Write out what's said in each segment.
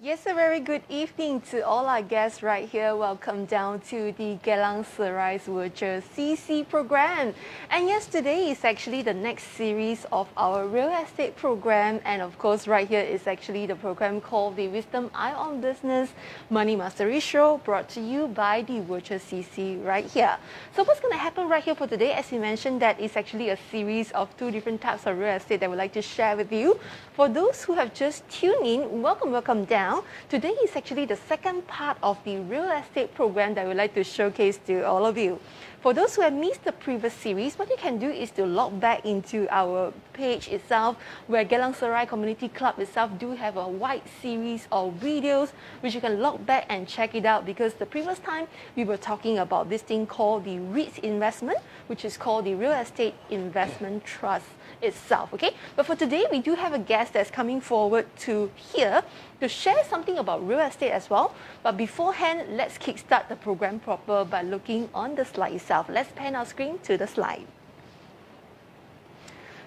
Yes, a very good evening to all our guests right here. Welcome down to the Générale Virtual CC program. And yes, today is actually the next series of our real estate program. And of course, right here is actually the program called the Wisdom Eye on Business Money Mastery Show, brought to you by the Virtual CC right here. So what's going to happen right here for today, as you mentioned, that is actually a series of two different types of real estate that we'd like to share with you. For those who have just tuned in, welcome down. Today is actually the second part of the real estate program that we'd like to showcase to all of you. For those who have missed the previous series, what you can do is to log back into our page itself, where Geylang Serai Community Club itself do have a wide series of videos which you can log back and check it out, because the previous time we were talking about this thing called the REITs investment, which is called the Real Estate Investment Trust itself. Okay, but for today we do have a guest that's coming forward to here to share something about real estate as well. But beforehand, let's kickstart the program proper by looking on the slide itself. Let's pan our screen to the slide.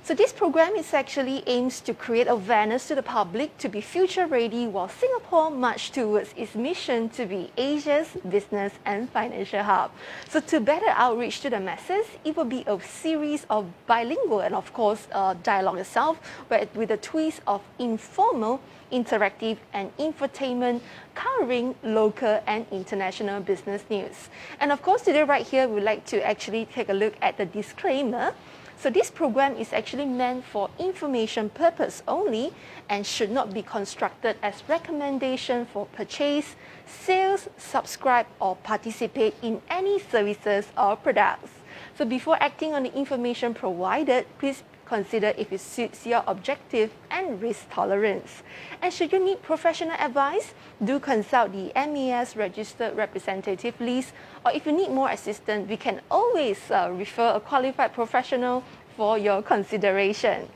So this program is actually aims to create awareness to the public to be future ready, while Singapore march towards its mission to be Asia's business and financial hub. So to better outreach to the masses, it will be a series of bilingual and of course dialogue itself, where with a twist of informal, interactive and infotainment covering local and international business news. And of course today right here we'd like to actually take a look at the disclaimer. So this program is actually meant for information purpose only and should not be constructed as recommendation for purchase, sales, subscribe or participate in any services or products. So before acting on the information provided, please consider if it suits your objective and risk tolerance. And should you need professional advice, do consult the MES registered representative list, or if you need more assistance, we can always refer a qualified professional for your consideration.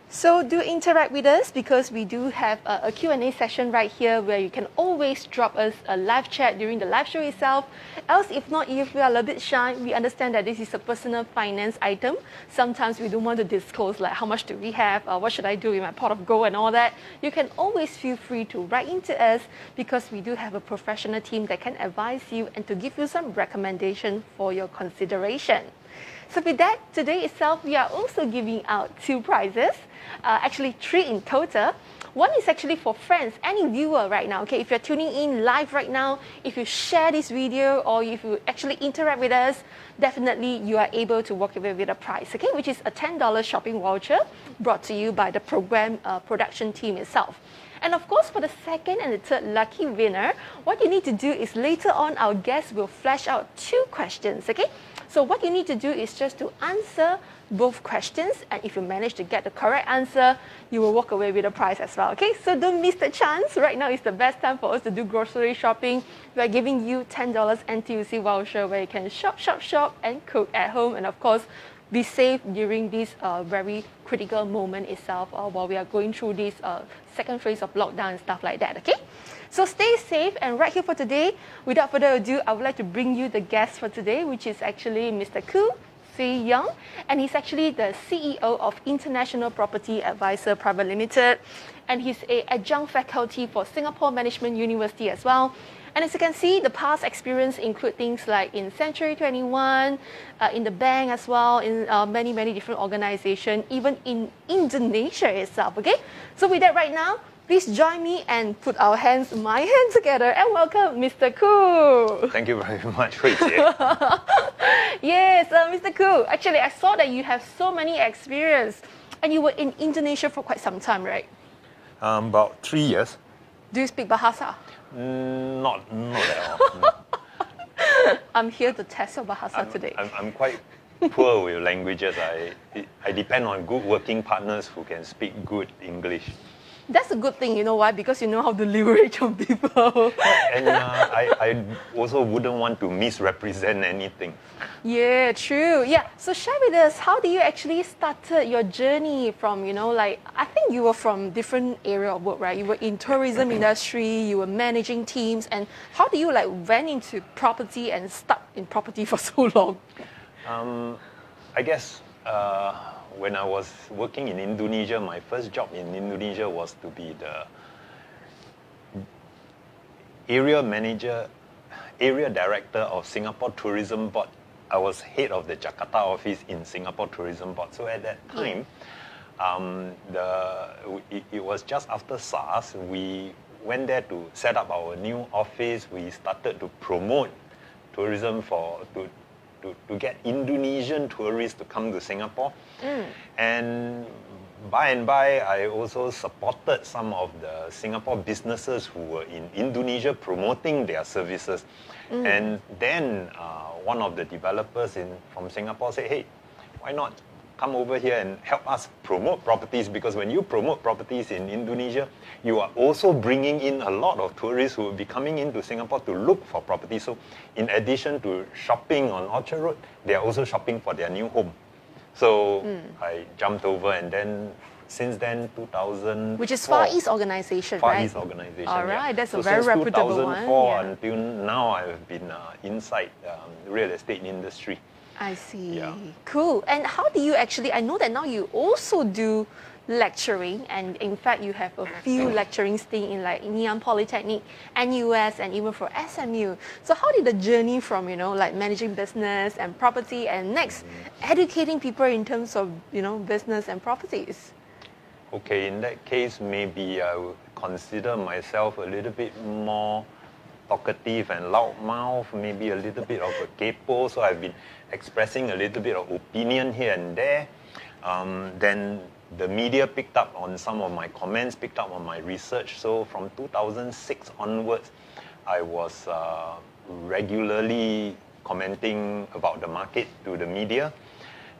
So do interact with us, because we do have a Q&A session right here where you can always drop us a live chat during the live show itself. Else, if not, if we are a little bit shy, we understand that this is a personal finance item. Sometimes we don't want to disclose like how much do we have, what should I do with my pot of gold and all that. You can always feel free to write into us, because we do have a professional team that can advise you and to give you some recommendation for your consideration. So with that, today itself, we are also giving out two prizes, actually three in total. One is actually for friends, any viewer right now, okay? If you're tuning in live right now, if you share this video or if you actually interact with us, definitely you are able to walk away with a prize, okay? Which is a $10 shopping voucher brought to you by the program production team itself. And of course, for the second and the third lucky winner, what you need to do is later on our guests will flash out two questions, okay? So what you need to do is just to answer both questions, and if you manage to get the correct answer, you will walk away with a prize as well, okay? So don't miss the chance. Right now is the best time for us to do grocery shopping. We're giving you $10 NTUC voucher where you can shop and cook at home, and of course, be safe during this very critical moment itself while we are going through this second phase of lockdown and stuff like that, okay? So stay safe, and right here for today, without further ado, I would like to bring you the guest for today, which is actually Mr. Swee Yong, and he's actually the CEO of International Property Advisor Private Limited, and he's an adjunct faculty for Singapore Management University as well. And as you can see, the past experience include things like in Century 21, in the bank as well, in many different organizations, even in Indonesia itself, okay? So with that right now, please join me and put my hands together and welcome Mr. Koo. Thank you very much, Huijie. Yes, Mr. Koo. Actually, I saw that you have so many experience, and you were in Indonesia for quite some time, right? About 3 years. Do you speak Bahasa? Not at all. No. I'm here to test your Bahasa today. I'm quite poor with languages. I depend on good working partners who can speak good English. That's a good thing, you know why? Because you know how to leverage on people. And I also wouldn't want to misrepresent anything. Yeah, true. Yeah. So share with us, how do you actually started your journey from, I think you were from different area of work, right? You were in tourism industry, you were managing teams, and how do you went into property and stuck in property for so long? I guess when I was working in Indonesia, my first job in Indonesia was to be the area manager, area director of Singapore Tourism Board. I was head of the Jakarta office in Singapore Tourism Board. So at that time, it was just after SARS. We went there to set up our new office. We started to promote tourism to get Indonesian tourists to come to Singapore. And by and by, I also supported some of the Singapore businesses who were in Indonesia promoting their services. And then one of the developers from Singapore said, hey, why not come over here and help us promote properties? Because when you promote properties in Indonesia, you are also bringing in a lot of tourists who will be coming into Singapore to look for properties. So in addition to shopping on Orchard Road, they are also shopping for their new home. So I jumped over, and then since then, 2000, which is Far East Organization, right? Far East Organization. All right, yeah. that's a so very since reputable one. 2004 Yeah. until now, I've been inside the real estate industry. I see. Yeah. Cool. And how do you actually, I know that now you also do lecturing, and in fact you have a few lecturing stint in like Ngee Polytechnic, NUS, and even for SMU. So how did the journey from, like managing business and property, and next educating people in terms of, business and properties? Okay, in that case, maybe I would consider myself a little bit more talkative and loudmouth, maybe a little bit of a kaypoh, so I've been expressing a little bit of opinion here and there. Then the media picked up on some of my comments, picked up on my research. So from 2006 onwards, I was regularly commenting about the market to the media.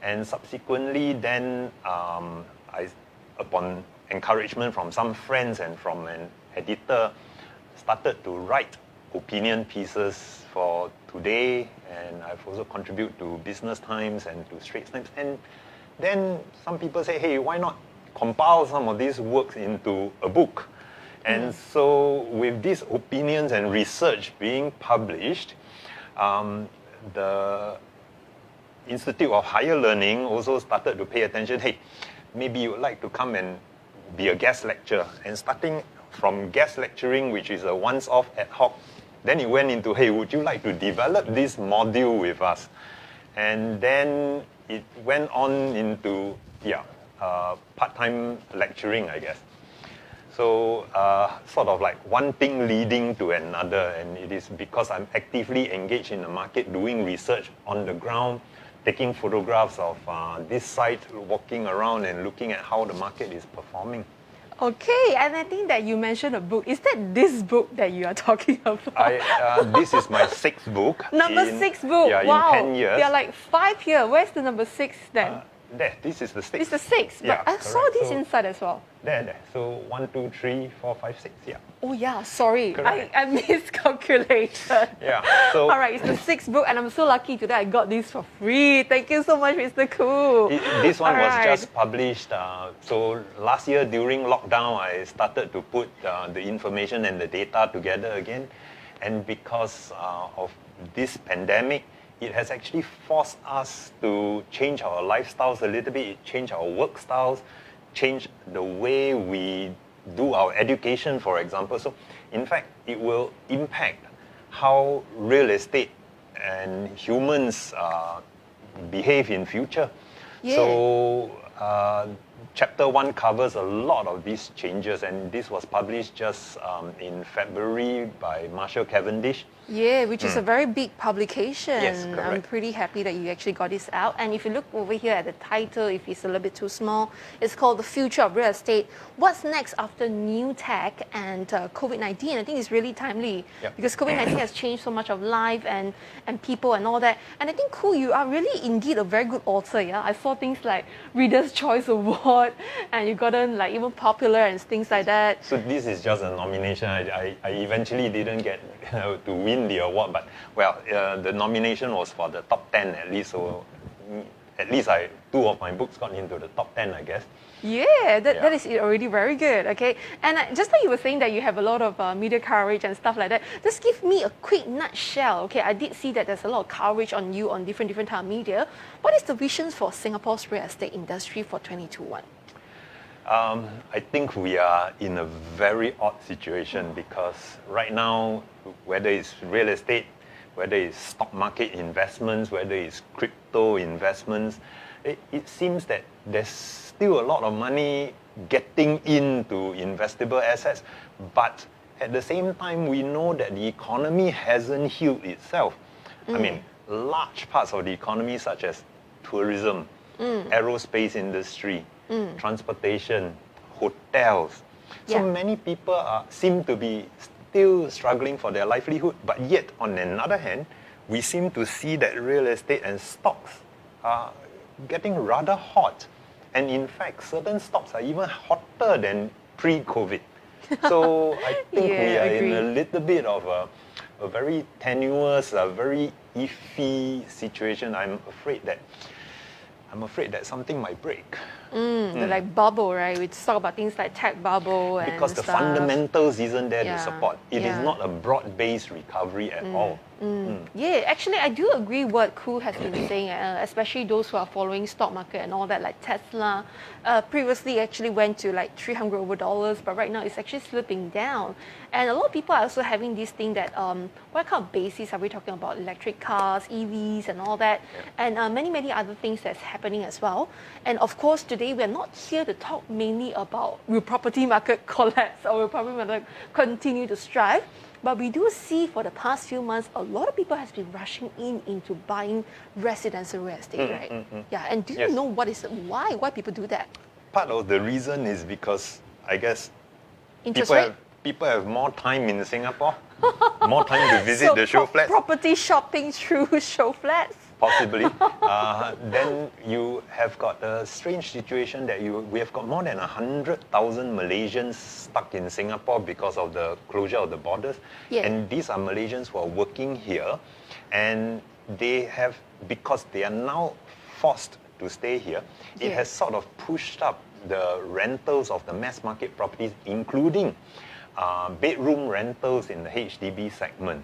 And subsequently then, upon encouragement from some friends and from an editor, started to write opinion pieces for Today, and I've also contributed to Business Times and to Straits Times. And then some people say, hey, why not compile some of these works into a book? And so with these opinions and research being published, the Institute of Higher Learning also started to pay attention. Hey, maybe you would like to come and be a guest lecturer. And starting from guest lecturing, which is a once-off ad hoc, then it went into, hey, would you like to develop this module with us? And then it went on into, part-time lecturing, I guess. So sort of like one thing leading to another, and it is because I'm actively engaged in the market, doing research on the ground, taking photographs of this site, walking around and looking at how the market is performing. Okay, and I think that you mentioned a book. Is that this book that you are talking about? This is my sixth book. Number 6 book. Yeah, wow. in 10 years. There are like 5 here. Where's the number 6 then? This is the sixth. It's the 6, but Yeah, I saw correct. this So inside as well. There. So 1, 2, 3, 4, 5, 6. Yeah. Oh yeah, sorry. Correct. I miscalculated. Yeah. So All right, it's the 6th book, and I'm so lucky today I got this for free. Thank you so much, Mr. Koo. This one All was right. just published. So last year during lockdown, I started to put the information and the data together again. And because of this pandemic, it has actually forced us to change our lifestyles a little bit, change our work styles, change the way we do our education, for example. So in fact, it will impact how real estate and humans behave in future. Yeah. So chapter 1 covers a lot of these changes, and this was published just in February by Marshall Cavendish. Yeah, which is a very big publication. Yes, I'm correct. pretty happy that you actually got this out. And if you look over here at the title, if it's a little bit too small, it's called The Future of Real Estate. What's next after new tech and COVID-19? I think it's really timely because COVID-19 has changed so much of life and people and all that. And I think, cool, you are really indeed a very good author, yeah? I saw things like Reader's Choice Award, and you gotten like even popular and things like that. So this is just a nomination. I eventually didn't get to win the award, but well, the nomination was for the top 10 at least. So at least 2 of my books got into the top 10, I guess. Yeah, that is already very good, okay? And just like you were saying that you have a lot of media coverage and stuff like that, just give me a quick nutshell, okay? I did see that there's a lot of coverage on you on different type of media. What is the visions for Singapore's real estate industry for 2021? I think we are in a very odd situation because right now, whether it's real estate, whether it's stock market investments, whether it's crypto investments, it seems that there's still a lot of money getting into investable assets, but at the same time, we know that the economy hasn't healed itself. I mean, large parts of the economy, such as tourism, aerospace industry, transportation, hotels. So many people seem to be still struggling for their livelihood, but yet on another hand, we seem to see that real estate and stocks are getting rather hot. And in fact, certain stocks are even hotter than pre-COVID. So I think we are in a little bit of a very tenuous, very iffy situation. I'm afraid that something might break. The like bubble, right? We talk about things like tech bubble and because the stuff. fundamentals isn't there to support. It is not a broad-based recovery at all. Yeah, actually, I do agree what Koo has been saying, especially those who are following stock market and all that, like Tesla. Previously, actually went to like $300 over, but right now it's actually slipping down. And a lot of people are also having this thing that, what kind of basis are we talking about? Electric cars, EVs, and all that, and many other things that's happening as well. And of course, today we're not here to talk mainly about will property market collapse or will property market continue to strive. But we do see for the past few months, a lot of people has been rushing into buying residential real estate, right? Yeah, and do you know why people do that? Part of the reason is because, I guess, Interest people have more time in Singapore, more time to visit the show flats. Property shopping through show flats? Possibly. Then you have got a strange situation that we have got more than 100,000 Malaysians stuck in Singapore because of the closure of the borders. And these are Malaysians who are working here, and because they are now forced to stay here, it has sort of pushed up the rentals of the mass market properties, including bedroom rentals in the HDB segment.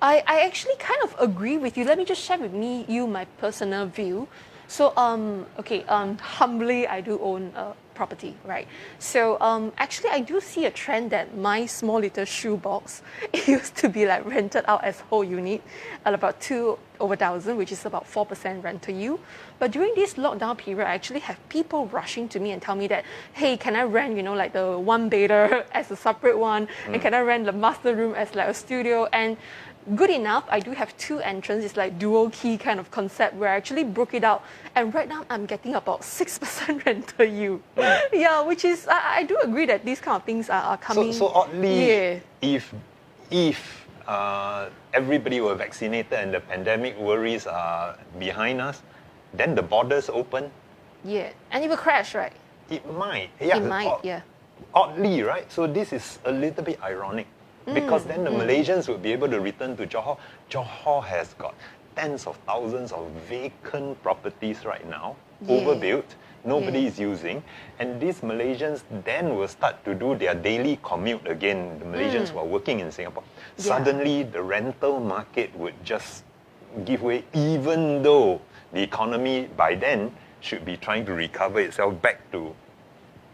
I actually kind of agree with you. Let me just share with you my personal view. So, humbly, I do own a property, right? So, actually, I do see a trend that my small little shoebox, it used to be like rented out as whole unit at about 2 over 1,000, which is about 4% rental yield. But during this lockdown period, I actually have people rushing to me and tell me that, hey, can I rent, like the one bedder as a separate one? And can I rent the master room as like a studio? And good enough, I do have 2 entrances. It's like dual key kind of concept where I actually broke it out. And right now I'm getting about 6% rental yield. Yeah, which is, I do agree that these kind of things are coming. So oddly, if everybody were vaccinated and the pandemic worries are behind us, then the borders open. Yeah, and it will crash, right? It might. Yeah. It might, Oddly, right? So this is a little bit ironic. Because then the Malaysians would be able to return to Johor. Johor has got tens of thousands of vacant properties right now, overbuilt, nobody is using. And these Malaysians then will start to do their daily commute again, the Malaysians who are working in Singapore. Suddenly, the rental market would just give way, even though the economy by then should be trying to recover itself back to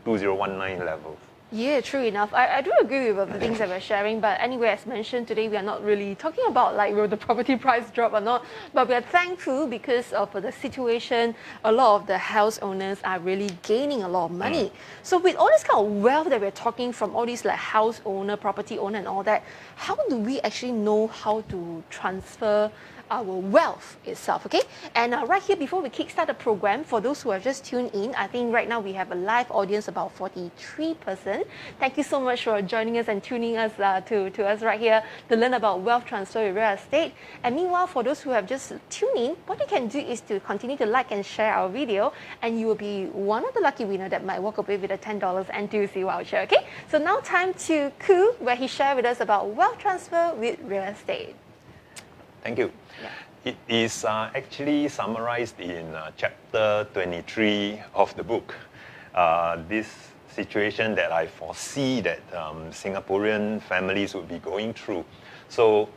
2019 levels. Yeah, true enough. I do agree with the things that we're sharing, but anyway, as mentioned, today we are not really talking about like will the property price drop or not, but we are thankful because of the situation. A lot of the house owners are really gaining a lot of money. So with all this kind of wealth that we're talking from all these like house owner, property owner and all that, how do we actually know how to transfer our wealth itself, okay? And right here, before we kickstart the program, for those who have just tuned in, I think right now we have a live audience about 43%. Thank you so much for joining us and tuning us to us right here to learn about wealth transfer in real estate. And meanwhile, for those who have just tuned in, what you can do is to continue to like and share our video, and you will be one of the lucky winners that might walk away with a $10 NTUC voucher, okay? So now time to Koo, where he shared with us about wealth transfer with real estate. Thank you. It is actually summarized in chapter 23 of the book. This situation that I foresee that Singaporean families would be going through. So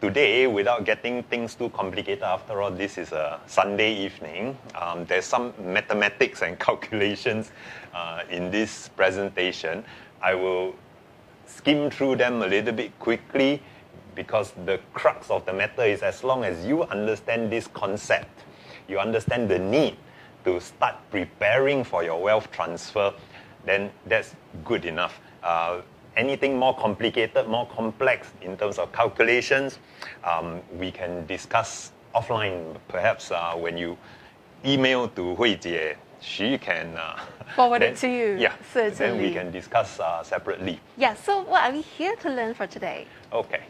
today, without getting things too complicated, after all, this is a Sunday evening, there's some mathematics and calculations in this presentation. I will skim through them a little bit quickly because the crux of the matter is as long as you understand this concept, you understand the need to start preparing for your wealth transfer, then that's good enough. Anything more complicated, more complex in terms of calculations, we can discuss offline. Perhaps when you email to Hui Jie, she can forward it to you. Yeah, certainly. then we can discuss separately. Yeah, so what are we here to learn for today? Okay.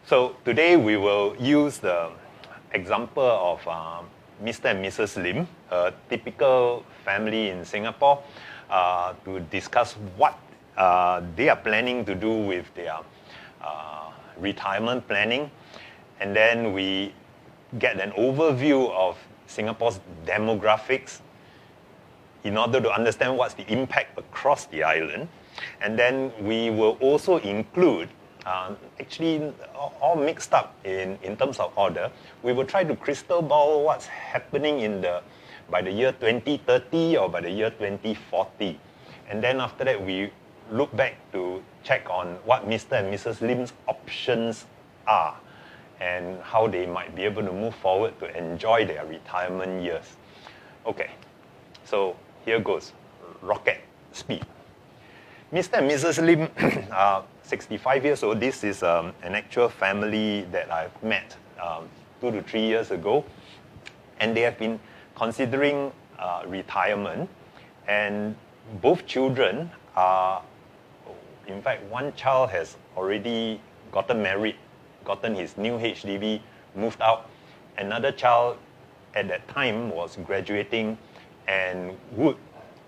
So today we will use the example of Mr. and Mrs. Lim, a typical family in Singapore, to discuss what they are planning to do with their retirement planning. And then we get an overview of Singapore's demographics in order to understand what's the impact across the island. And then we will also include, actually all mixed up in terms of order, we will try to crystal ball what's happening by the year 2030 or by the year 2040. And then after that, we look back to check on what Mr. and Mrs. Lim's options are and how they might be able to move forward to enjoy their retirement years. Okay, so here goes, rocket speed. Mr. and Mrs. Lim are 65 years old. This is an actual family that I've met 2 to 3 years ago. And they have been considering retirement. And both children are, in fact, one child has already gotten married, gotten his new Hdb, moved out. Another child at that time was graduating and would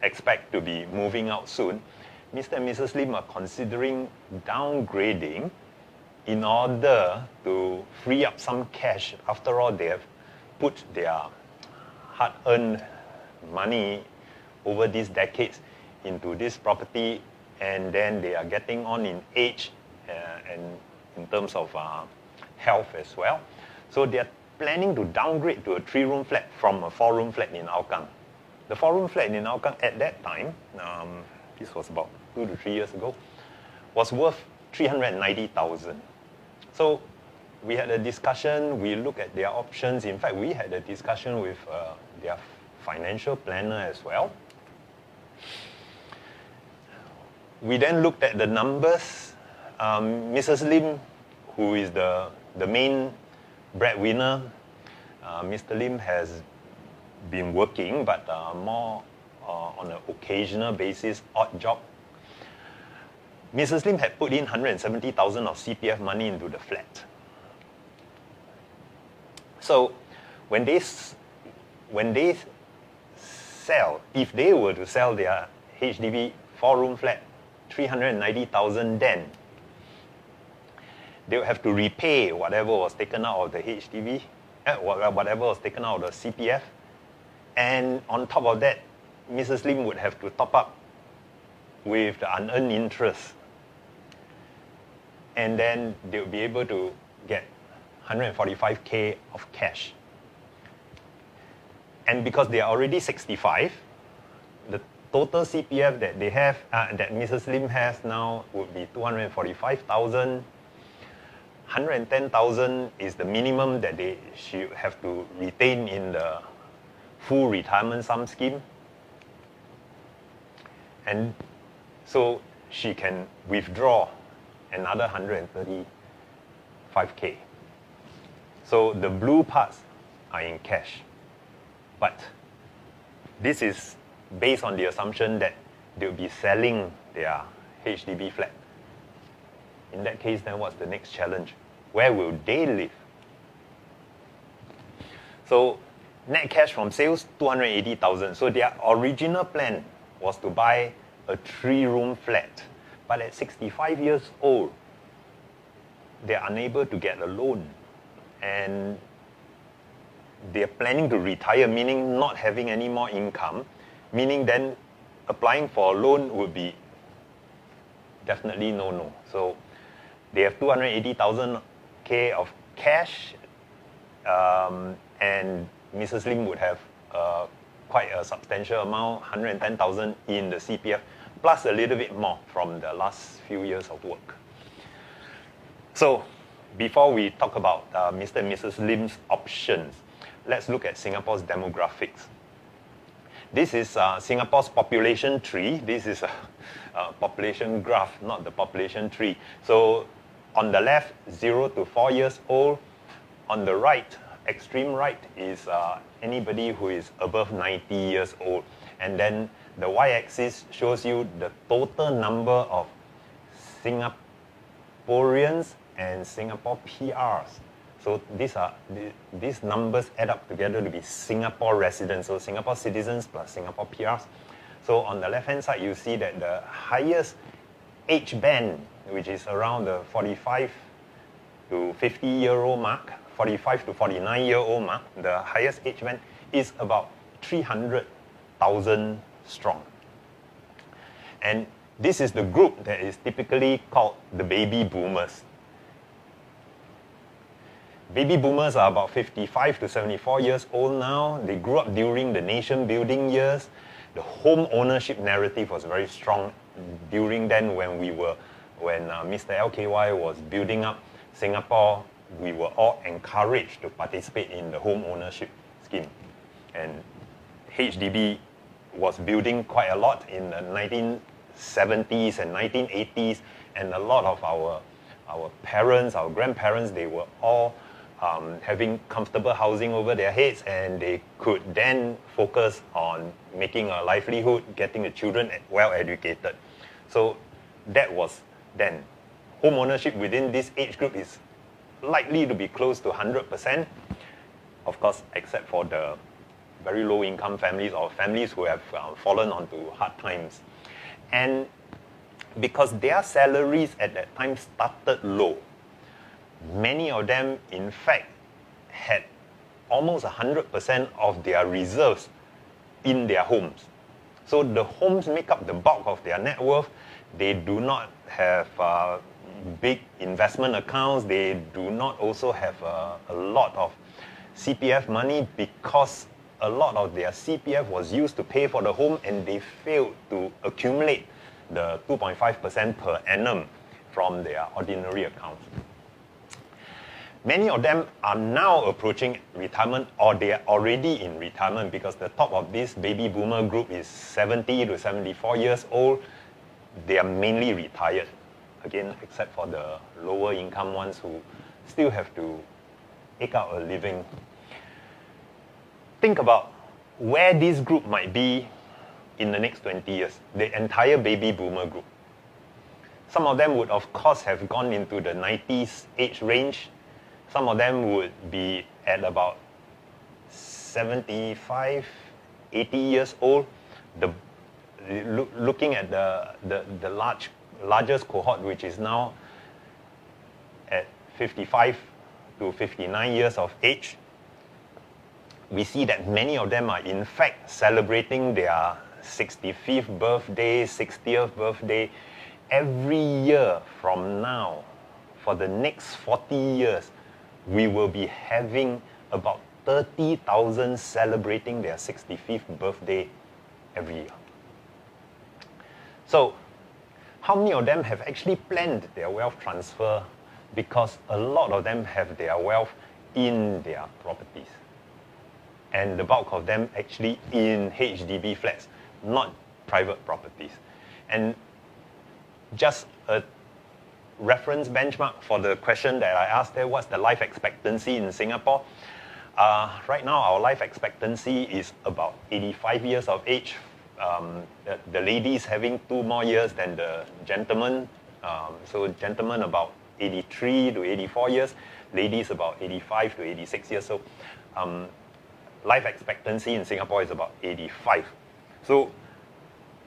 expect to be moving out soon. Mr. and Mrs. Lim are considering downgrading in order to free up some cash. After all, they have put their hard-earned money over these decades into this property, and then they are getting on in age and in terms of health as well. So they are planning to downgrade to a 3-room flat from a 4-room flat in Hougang. The 4-room flat in Hougang at that time, this was about 2 to 3 years ago, was worth 390,000. So we had a discussion, we looked at their options. In fact, we had a discussion with their financial planner as well. We then looked at the numbers. Mrs. Lim, who is the main breadwinner, Mr. Lim has been working, but more on an occasional basis, odd job. Mrs. Lim had put in 170,000 of CPF money into the flat. So when they sell, if they were to sell their HDB 4-room flat, 390,000, then they would have to repay whatever was taken out of the HDB, whatever was taken out of the CPF. And on top of that, Mrs. Lim would have to top up with the unearned interest. And then they would be able to get 145K of cash. And because they are already 65, the total CPF that they have, that Mrs. Lim has now would be 245,000. 110,000 is the minimum that she have to retain in the full retirement sum scheme. And so she can withdraw another 135K. So the blue parts are in cash. But this is based on the assumption that they'll be selling their HDB flat. In that case, then what's the next challenge? Where will they live? So net cash from sales, 280,000. So their original plan was to buy a 3-room flat. But at 65 years old, they're unable to get a loan. And they're planning to retire, meaning not having any more income, meaning then applying for a loan would be definitely no. So they have 280,000 200K of cash, and Mrs. Lim would have quite a substantial amount, 110,000 in the CPF, plus a little bit more from the last few years of work. So, before we talk about Mr. and Mrs. Lim's options, let's look at Singapore's demographics. This is Singapore's population tree. This is a population graph, not the population tree. So, on the left, 0 to 4 years old. On the right, extreme right, is anybody who is above 90 years old. And then the y-axis shows you the total number of Singaporeans and Singapore PRs. So these numbers add up together to be Singapore residents, so Singapore citizens plus Singapore PRs. So on the left-hand side, you see that the highest age band, which is around the 45 to 50-year-old mark, 45 to 49-year-old mark, the highest age band is about 300,000 strong. And this is the group that is typically called the baby boomers. Baby boomers are about 55 to 74 years old now. They grew up during the nation building years. The home ownership narrative was very strong during then when Mr. LKY was building up Singapore. We were all encouraged to participate in the home ownership scheme. And HDB was building quite a lot in the 1970s and 1980s, and a lot of our parents, our grandparents, they were all having comfortable housing over their heads, and they could then focus on making a livelihood, getting the children well educated. So that was then. Home ownership within this age group is likely to be close to 100%, of course, except for the very low income families or families who have fallen onto hard times. And because their salaries at that time started low, many of them, in fact, had almost 100% of their reserves in their homes. So the homes make up the bulk of their net worth. They do not have big investment accounts. They do not also have a lot of CPF money, because a lot of their CPF was used to pay for the home, and they failed to accumulate the 2.5% per annum from their ordinary accounts. Many of them are now approaching retirement, or they are already in retirement, because the top of this baby boomer group is 70 to 74 years old. They are mainly retired, again, except for the lower income ones who still have to eke out a living. Think about where this group might be in the next 20 years, the entire baby boomer group. Some of them would, of course, have gone into the 90s age range. Some of them would be at about 75, 80 years old. Looking at the largest cohort, which is now at 55 to 59 years of age, we see that many of them are in fact celebrating their 65th birthday, 60th birthday every year from now. For the next 40 years, we will be having about 30,000 celebrating their 65th birthday every year. So, how many of them have actually planned their wealth transfer? Because a lot of them have their wealth in their properties. And the bulk of them actually in Hdb flats, not private properties. And just a reference benchmark for the question that I asked there, what's the life expectancy in Singapore? Right now, our life expectancy is about 85 years of age. The ladies having 2 more years than the gentlemen. So gentlemen about 83 to 84 years, ladies about 85 to 86 years. So life expectancy in Singapore is about 85. So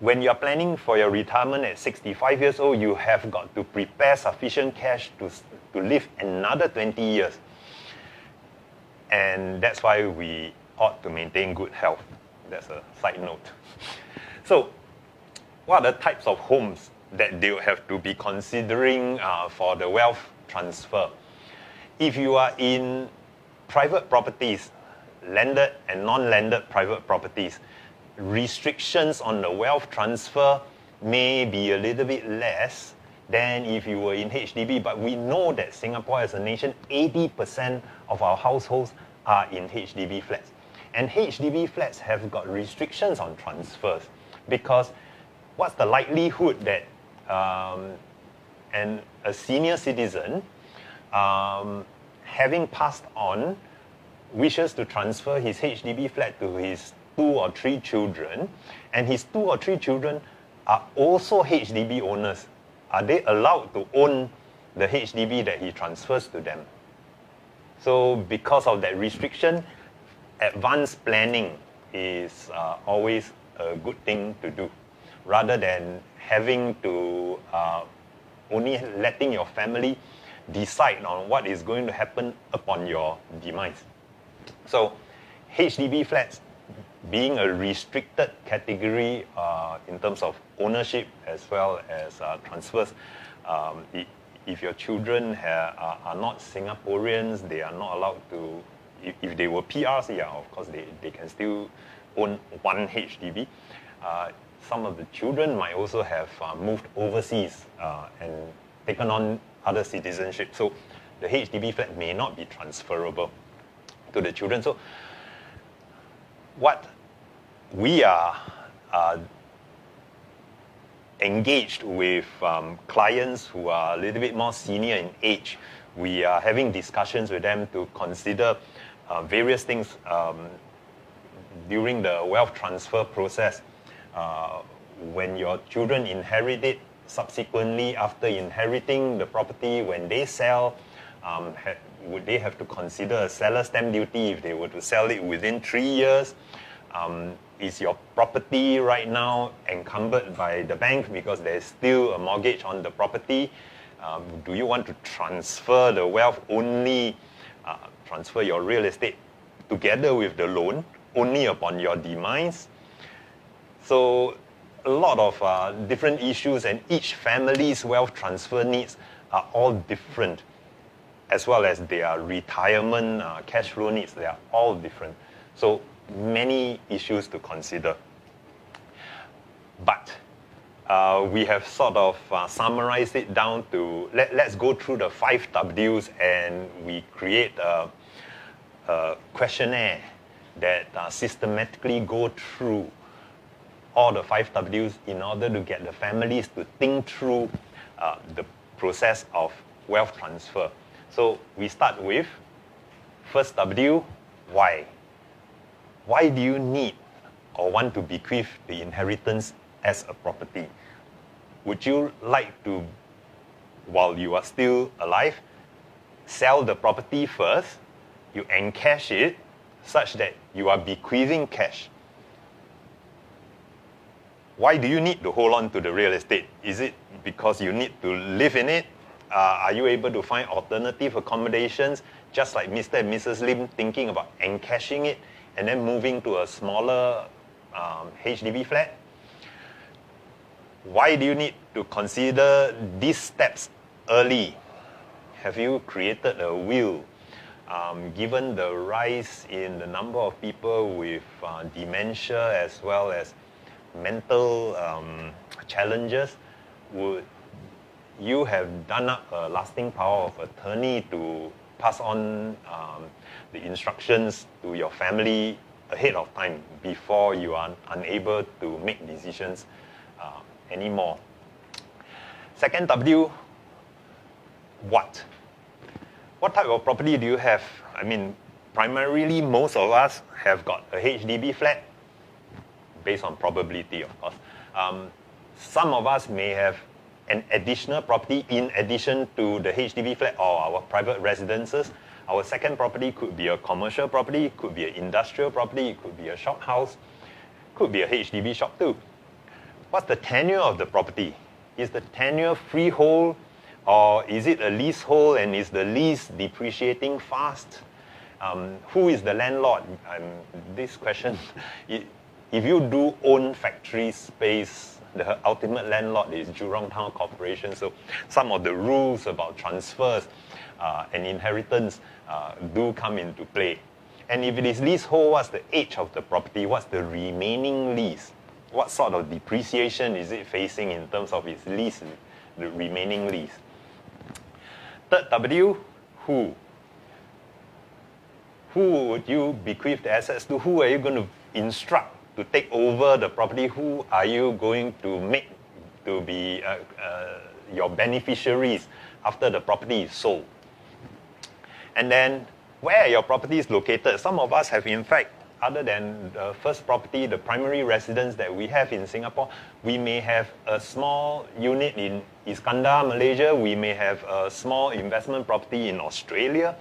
when you're planning for your retirement at 65 years old, you have got to prepare sufficient cash to live another 20 years. And that's why we ought to maintain good health. That's a side note. So what are the types of homes that they'll have to be considering for the wealth transfer? if you are in private properties, landed and non-landed private properties, restrictions on the wealth transfer may be a little bit less than if you were in HDB. But we know that Singapore as a nation, 80% of our households are in HDB flats. And HDB flats have got restrictions on transfers because what's the likelihood that a senior citizen having passed on wishes to transfer his HDB flat to his 2 or 3 children, and his 2 or 3 children are also HDB owners? Are they allowed to own the HDB that he transfers to them? So because of that restriction, advanced planning is always a good thing to do, rather than having to only letting your family decide on what is going to happen upon your demise. So HDB flats being a restricted category in terms of ownership as well as transfers, if your children are not Singaporeans, they are not allowed to, if they were PRs, yeah, of course they can still own one HDB. Some of the children might also have moved overseas and taken on other citizenship. So the HDB flat may not be transferable to the children. So what we are engaged with clients who are a little bit more senior in age, we are having discussions with them to consider various things during the wealth transfer process. When your children inherit it, subsequently after inheriting the property, when they sell, would they have to consider a seller's stamp duty if they were to sell it within 3 years? Is your property right now encumbered by the bank because there's still a mortgage on the property? Do you want to transfer the wealth only, transfer your real estate together with the loan only upon your demise? So a lot of different issues, and each family's wealth transfer needs are all different, as well as their retirement cash flow needs, they are all different. So many issues to consider. But we have sort of summarized it down to, let's go through the 5 Ws, and we create a questionnaire that systematically go through all the 5 Ws in order to get the families to think through the process of wealth transfer. So we start with first W, why? Why do you need or want to bequeath the inheritance as a property? Would you like to, while you are still alive, sell the property first, you encash it such that you are bequeathing cash? Why do you need to hold on to the real estate? Is it because you need to live in it? Are you able to find alternative accommodations, just like Mr. and Mrs. Lim thinking about encashing it and then moving to a smaller HDB flat? Why do you need to consider these steps early? Have you created a will? Given the rise in the number of people with dementia as well as mental challenges, would you have done up a lasting power of attorney to pass on the instructions to your family ahead of time before you are unable to make decisions anymore? Second W, what? What type of property do you have? I mean, primarily most of us have got a HDB flat, based on probability, of course. Some of us may have an additional property in addition to the HDB flat or our private residences. Our second property could be a commercial property, it could be an industrial property, it could be a shop house, could be a HDB shop too. What's the tenure of the property? Is the tenure freehold, or is it a leasehold, and is the lease depreciating fast? Who is the landlord? This question, if you do own factory space, the ultimate landlord is Jurong Town Corporation. So some of the rules about transfers and inheritance do come into play. And if it is leasehold, what's the age of the property? What's the remaining lease? What sort of depreciation is it facing in terms of its lease, the remaining lease? Third W, who? Who would you bequeath the assets to? Who are you going to instruct to take over the property? Who are you going to make to be your beneficiaries after the property is sold? And then, where are your properties located? Some of us have, in fact, other than the first property, the primary residence that we have in Singapore, we may have a small unit in Iskandar, Malaysia. We may have a small investment property in Australia.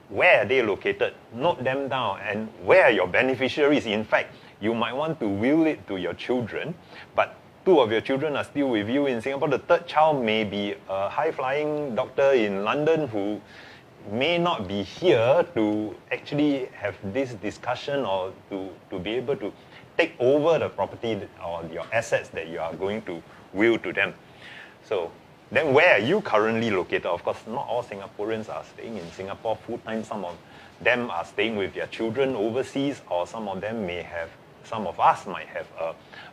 Where are they located? Note them down. And where are your beneficiaries? In fact, you might want to will it to your children, but two of your children are still with you in Singapore. The third child may be a high-flying doctor in London who may not be here to actually have this discussion or to be able to take over the property or your assets that you are going to will to them. So then where are you currently located? Of course, not all Singaporeans are staying in Singapore full-time. Some of them are staying with their children overseas, or some of us might have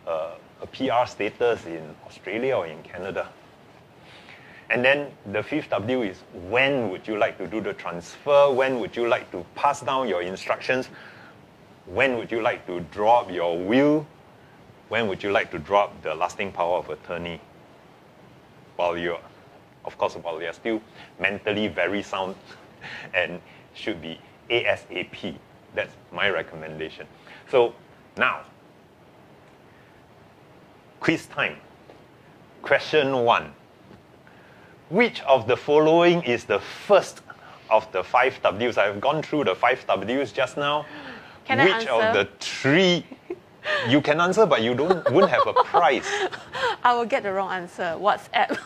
a PR status in Australia or in Canada. And then the fifth W is, when would you like to do the transfer? When would you like to pass down your instructions? When would you like to draw up your will? When would you like to draw up the lasting power of attorney? While you're still mentally very sound and should be ASAP. That's my recommendation. So now, quiz time. Question 1. Which of the following is the first of the 5 Ws? I've gone through the 5 Ws just now. Can I Which answer? of the 3? You can answer, but you wouldn't have a prize. I will get the wrong answer. WhatsApp.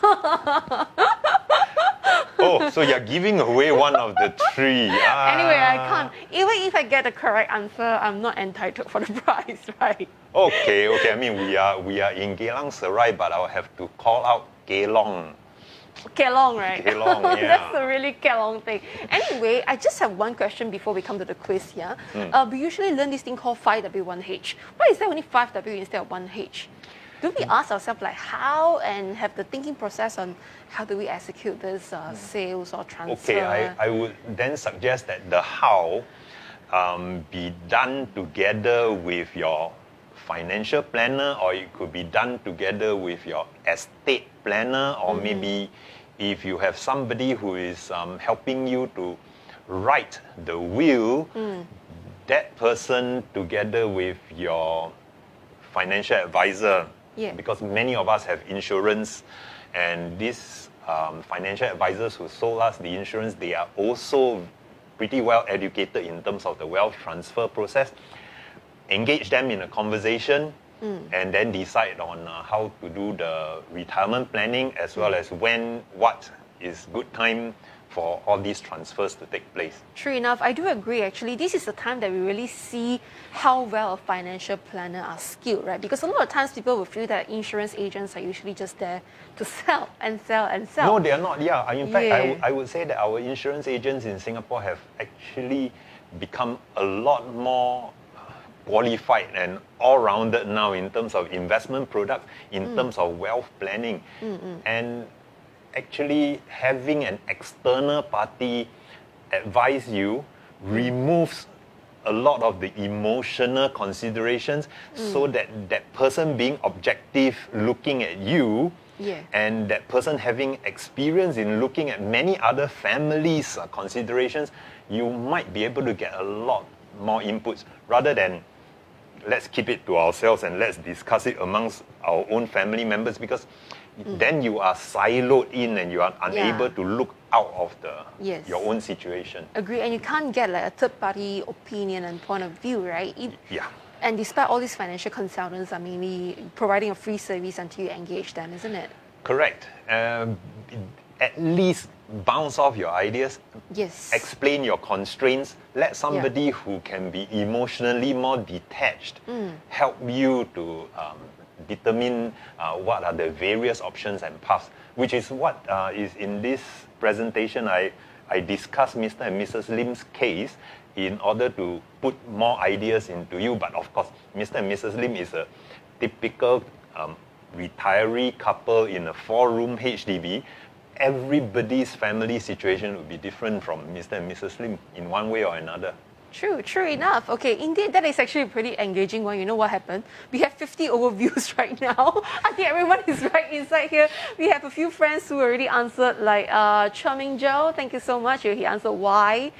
Oh, so you're giving away one of the 3. Anyway, I can't. Even if I get the correct answer, I'm not entitled for the prize, right? Okay. I mean, we are in Geylang Serai, but I'll have to call out Gelong. Kelong, right? Kelong, yeah. That's a really Kelong thing. Anyway, I just have one question before we come to the quiz here. We usually learn this thing called 5W1H. Why is there only 5W instead of 1H? Do we ask ourselves like how and have the thinking process on how do we execute this sales or transfer? Okay, I would then suggest that the how be done together with your financial planner, or it could be done together with your estate planner, or maybe if you have somebody who is helping you to write the will, that person together with your financial advisor. Yeah. Because many of us have insurance, and these financial advisors who sold us the insurance, they are also pretty well educated in terms of the wealth transfer process. Engage them in a conversation and then decide on how to do the retirement planning, as well as what is good time for all these transfers to take place. True enough, I do agree actually. This is the time that we really see how well a financial planner are skilled, right? Because a lot of times people will feel that insurance agents are usually just there to sell and sell and sell. No, they are not. Yeah, in fact, I would say that our insurance agents in Singapore have actually become a lot more qualified and all-rounded now in terms of investment products, in terms of wealth planning. And actually having an external party advise you removes a lot of the emotional considerations, so that that person being objective looking at you, and that person having experience in looking at many other families' considerations, you might be able to get a lot more inputs rather than let's keep it to ourselves and let's discuss it amongst our own family members, because then you are siloed in and you are unable to look out of your own situation. Agree, and you can't get like a third-party opinion and point of view, right? And despite all these financial consultants are mainly providing a free service until you engage them, isn't it? Correct. At least bounce off your ideas. Yes. Explain your constraints. Let somebody who can be emotionally more detached help you to determine what are the various options and paths, which is what is in this presentation. I discussed Mr. and Mrs. Lim's case in order to put more ideas into you. But of course, Mr. and Mrs. Lim is a typical retiree couple in a 4-room HDB. Everybody's family situation would be different from Mr. and Mrs. Lim in one way or another. True enough. Okay, indeed, that is actually a pretty engaging one. You know what happened? We have 50 overviews right now. I think everyone is right inside here. We have a few friends who already answered, like Chuming Joe, thank you so much. He answered why.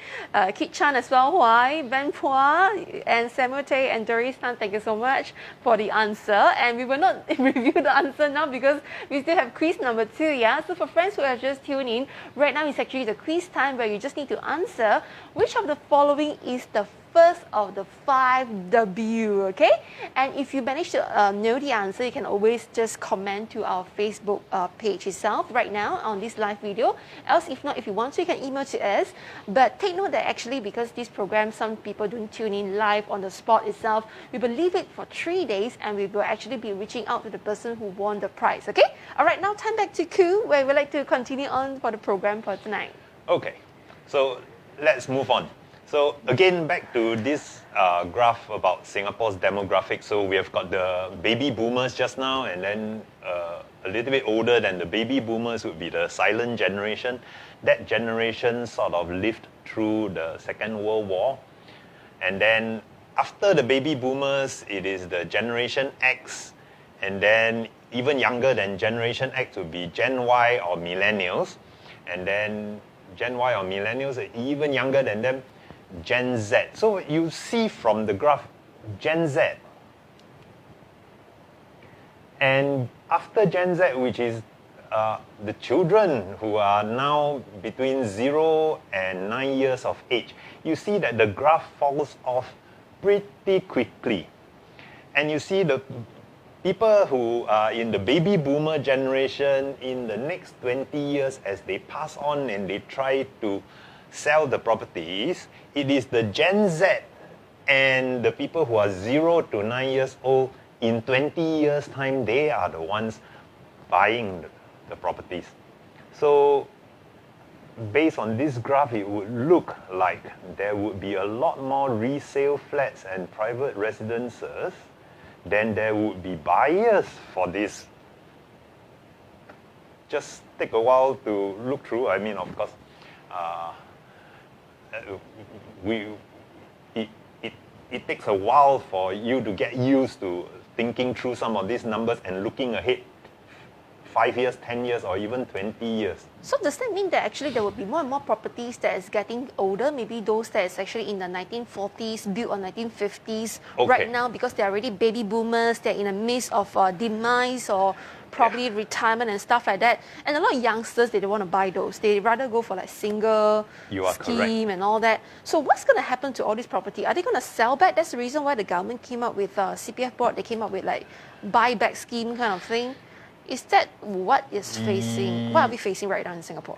Kit Chan as well, why. Ben Phua and Samuel Tay and Doris Tan, thank you so much for the answer. And we will not review the answer now because we still have quiz number 2, yeah? So for friends who have just tuned in, right now is actually the quiz time where you just need to answer which of the following is the first of the 5 W, okay? And if you manage to know the answer, you can always just comment to our Facebook page itself right now on this live video. Else, if not, if you want to, you can email to us. But take note that actually, because this program, some people don't tune in live on the spot itself, we will leave it for 3 days and we will actually be reaching out to the person who won the prize, okay? All right, now time back to Koo, where we'd like to continue on for the program for tonight. Okay, so let's move on. So again, back to this graph about Singapore's demographics. So we have got the baby boomers just now, and then a little bit older than the baby boomers would be the silent generation. That generation sort of lived through the Second World War. And then after the baby boomers, it is the Generation X. And then even younger than Generation X would be Gen Y or Millennials. And then Gen Y or Millennials are even younger than them, Gen Z. So you see from the graph, Gen Z. And after Gen Z, which is the children who are now between 0 and 9 years of age, you see that the graph falls off pretty quickly. And you see the people who are in the baby boomer generation in the next 20 years, as they pass on and they try to sell the properties, it is the Gen Z and the people who are 0 to 9 years old, in 20 years' time, they are the ones buying the properties. So based on this graph, it would look like there would be a lot more resale flats and private residences than there would be buyers for this. Just take a while to look through. I mean, of course, it takes a while for you to get used to thinking through some of these numbers and looking ahead 5 years, 10 years, or even 20 years. So does that mean that actually there will be more and more properties that is getting older, maybe those that is actually in the 1940s, built or 1950s right now, because they're already baby boomers, they're in the midst of demise or probably retirement and stuff like that. And a lot of youngsters, they don't want to buy those. They rather go for like single scheme and all that. So what's going to happen to all this property? Are they going to sell back? That's the reason why the government came up with CPF board. They came up with like buyback scheme kind of thing. Is that what is facing? What are we facing right now in Singapore?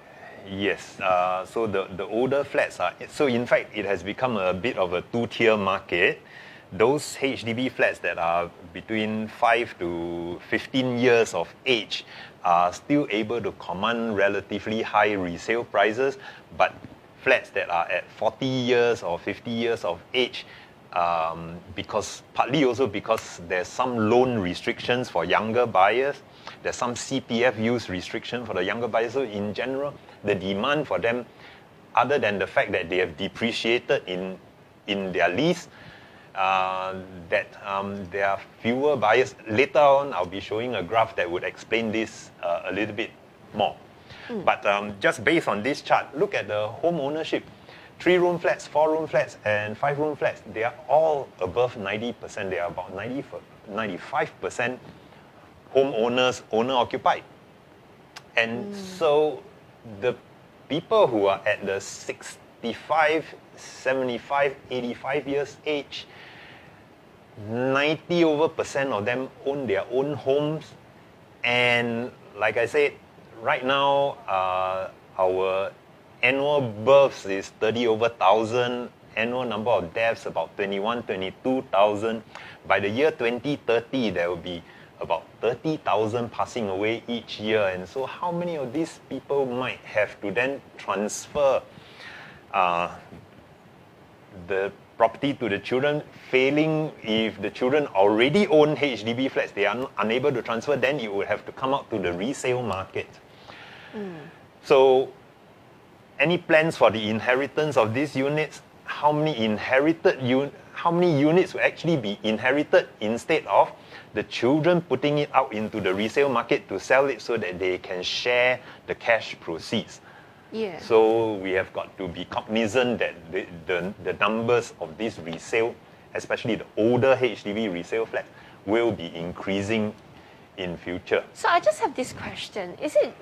Yes. So the older flats are. So in fact, it has become a bit of a two-tier market. Those HDB flats that are between 5 to 15 years of age are still able to command relatively high resale prices, but flats that are at 40 years or 50 years of age, partly also because there's some loan restrictions for younger buyers, there's some CPF use restriction for the younger buyers. So in general, the demand for them, other than the fact that they have depreciated in their lease, there are fewer buyers. Later on, I'll be showing a graph that would explain this a little bit more. But just based on this chart, look at the home ownership. 3-room flats, 4-room flats, and 5-room flats, they are all above 90%. They are about 95% homeowners, owner-occupied. And so the people who are at the 65, 75, 85 years age, 90% of them own their own homes. And like I said, right now, our annual births is 30,000, annual number of deaths about 22,000. By the year 2030, there will be about 30,000 passing away each year. And so how many of these people might have to then transfer the property to the children, failing if the children already own HDB flats, they are unable to transfer, then it would have to come out to the resale market. So any plans for the inheritance of these units? How many units will actually be inherited instead of the children putting it out into the resale market to sell it so that they can share the cash proceeds? Yeah. So we have got to be cognizant that the numbers of this resale, especially the older HDB resale flats, will be increasing in future. So I just have this question. Is it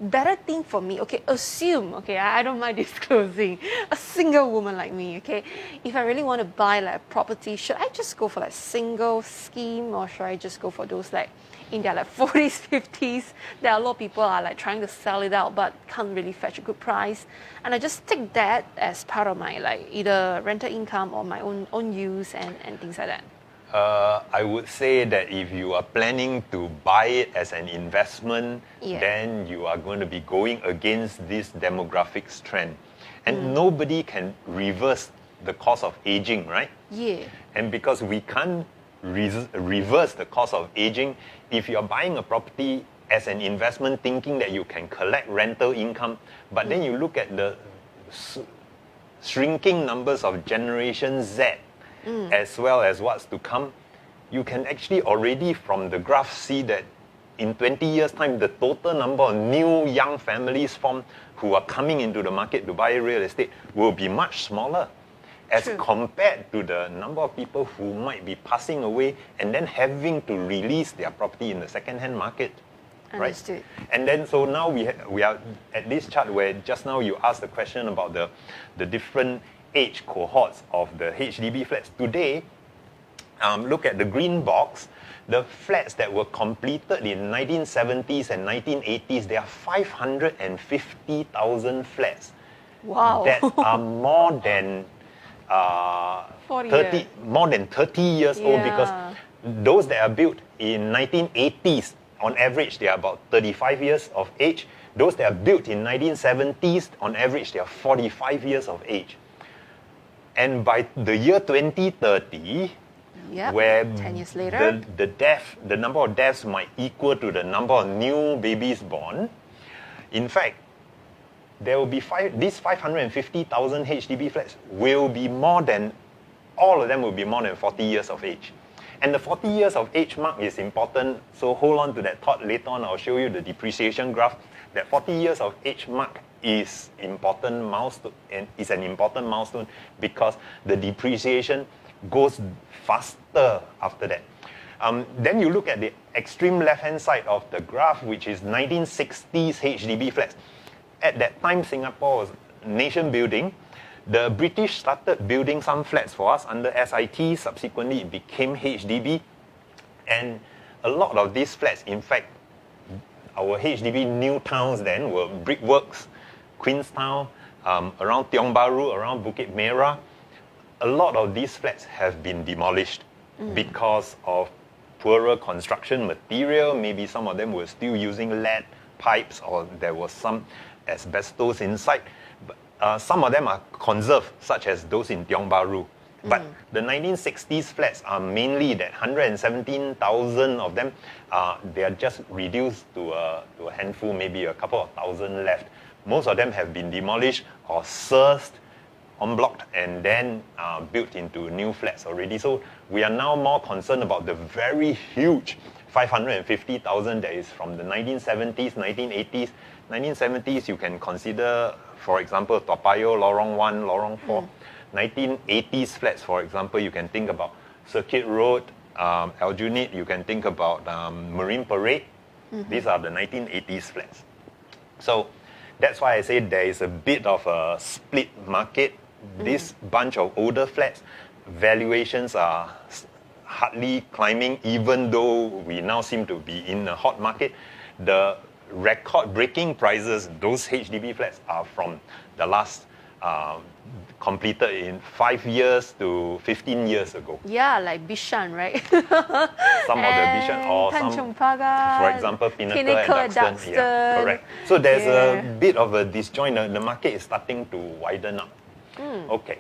better thing for me? Okay, assume, okay, I don't mind disclosing, a single woman like me, okay, if I really want to buy like a property, should I just go for like single scheme, or should I just go for those like in their like 40s, 50s? There are a lot of people are like trying to sell it out but can't really fetch a good price, and I just take that as part of my like either rental income or my own use and things like that. I would say that if you are planning to buy it as an investment, then you are going to be going against this demographics trend. And nobody can reverse the cost of aging, right? Yeah. And because we can't reverse the cost of aging, if you're buying a property as an investment thinking that you can collect rental income, but then you look at the shrinking numbers of Generation Z, as well as what's to come, you can actually already from the graph see that in 20 years' time, the total number of new young families formed who are coming into the market to buy real estate will be much smaller as compared to the number of people who might be passing away and then having to release their property in the second-hand market. Understood. Right? And then so now we are at this chart where just now you asked the question about the different age cohorts of the HDB flats. Today, look at the green box. The flats that were completed in 1970s and 1980s, there are 550,000 flats. Wow. That are more than 30 years old, because those that are built in 1980s, on average, they are about 35 years of age. Those that are built in 1970s, on average, they are 45 years of age. And by the year 2030, where 10 years later, the number of deaths might equal to the number of new babies born, in fact, there will be these 550,000 HDB flats will be all of them will be more than 40 years of age. And the 40 years of age mark is important, so hold on to that thought. Later on, I'll show you the depreciation graph. That 40 years of age mark is important milestone, and is an important milestone because the depreciation goes faster after that. Then you look at the extreme left-hand side of the graph, which is 1960s HDB flats. At that time, Singapore was nation building. The British started building some flats for us under SIT. Subsequently, it became HDB. And a lot of these flats, in fact, our HDB new towns then were brickworks, Queenstown, around Tiong Bahru, around Bukit Merah. A lot of these flats have been demolished because of poorer construction material. Maybe some of them were still using lead pipes, or there was some asbestos inside. Some of them are conserved, such as those in Tiong Bahru. But the 1960s flats are mainly that 117,000 of them, they are just reduced to a handful, maybe a couple of thousand left. Most of them have been demolished or searched, unblocked, and then built into new flats already. So we are now more concerned about the very huge 550,000 that is from the 1970s, 1980s. 1970s, you can consider, for example, Toa Payoh, Lorong 1, Lorong 4. 1980s flats, for example, you can think about Circuit Road, Aljunied, you can think about Marine Parade. These are the 1980s flats. So that's why I say there is a bit of a split market. This bunch of older flats, valuations are hardly climbing, even though we now seem to be in a hot market. The record-breaking prices, those HDB flats are from the last completed in 5 years to 15 years ago. Yeah, like Bishan, right? Some of the Bishan or some, Tanjung Pagar, for example, Pinnacle and at Duxton. Yeah, correct. So there's a Yeah. bit of a disjoint. The market is starting to widen up. Okay.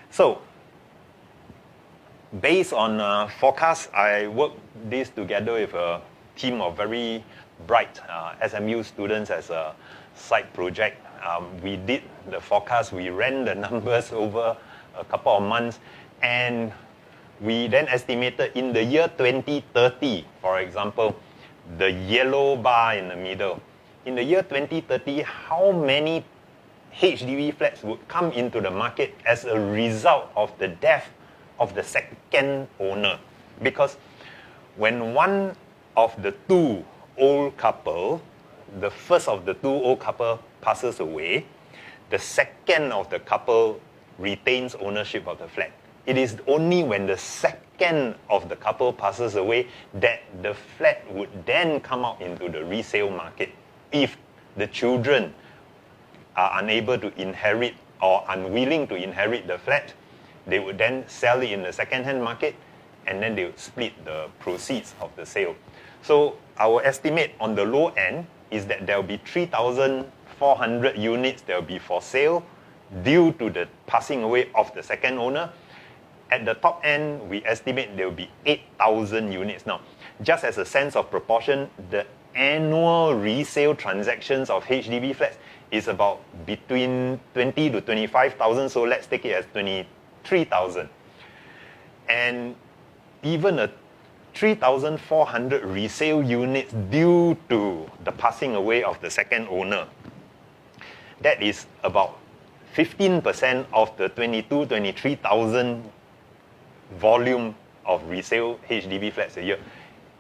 So based on forecasts, I worked this together with a team of very bright SMU students as a side project. We did the forecast, we ran the numbers over a couple of months, and we then estimated in the year 2030, for example, the yellow bar in the middle. In the year 2030, how many HDB flats would come into the market as a result of the death of the second owner? Because when one of the two old couple, the first of the two old couple passes away, the second of the couple retains ownership of the flat. It is only when the second of the couple passes away that the flat would then come out into the resale market. If the children are unable to inherit or unwilling to inherit the flat, they would then sell it in the second-hand market, and then they would split the proceeds of the sale. So our estimate on the low end is that there will be 3,400 units that will be for sale due to the passing away of the second owner. At the top end, we estimate there will be 8,000 units. Now, just as a sense of proportion, the annual resale transactions of HDB flats is about between 20 to 25,000, so let's take it as 23,000. And even a 3,400 resale units due to the passing away of the second owner, that is about 15% of the 23,000 volume of resale HDB flats a year.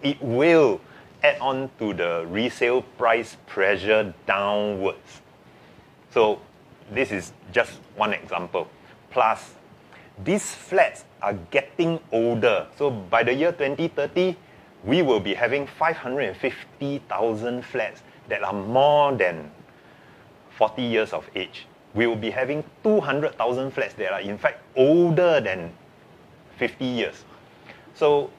It will add on to the resale price pressure downwards. So this is just one example. Plus, these flats are getting older. So by the year 2030, we will be having 550,000 flats that are more than 40 years of age. We will be having 200,000 flats that are in fact older than 50 years. So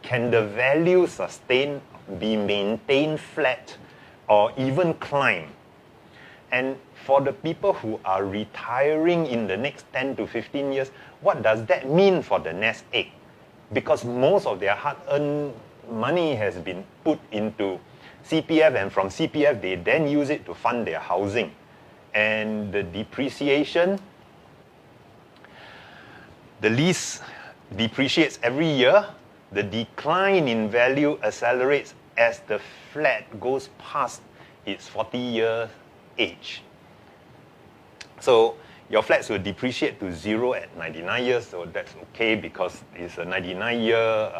can the value sustain, be maintained flat, or even climb? And for the people who are retiring in the next 10 to 15 years, what does that mean for the nest egg? Because most of their hard-earned money has been put into CPF, and from CPF, they then use it to fund their housing. And the depreciation, the lease depreciates every year. The decline in value accelerates as the flat goes past its 40-year age. So your flats will depreciate to zero at 99 years, so that's okay because it's a 99-year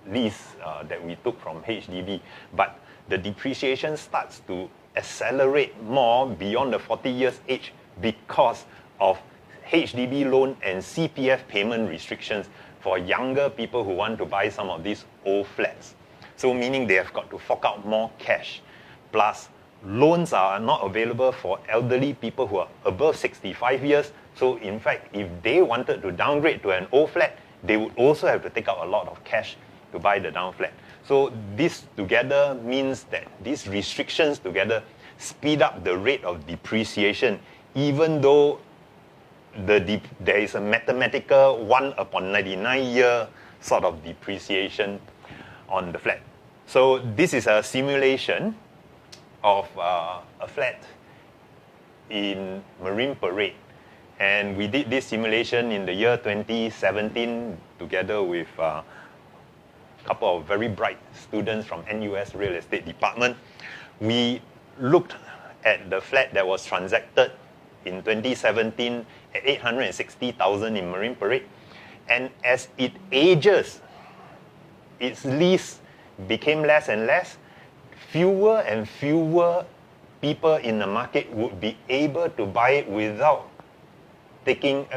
lease that we took from HDB. But the depreciation starts to accelerate more beyond the 40 years age because of HDB loan and CPF payment restrictions for younger people who want to buy some of these old flats. So meaning they have got to fork out more cash. Plus, loans are not available for elderly people who are above 65 years. So in fact, if they wanted to downgrade to an old flat, they would also have to take out a lot of cash to buy the down flat. So this together means that these restrictions together speed up the rate of depreciation, even though there is a mathematical 1/99 sort of depreciation on the flat. So this is a simulation of a flat in Marine Parade. And we did this simulation in the year 2017 together with a couple of very bright students from NUS Real Estate Department. We looked at the flat that was transacted in 2017 at 860,000 in Marine Parade. And as it ages, its lease became less and less. Fewer and fewer people in the market would be able to buy it without taking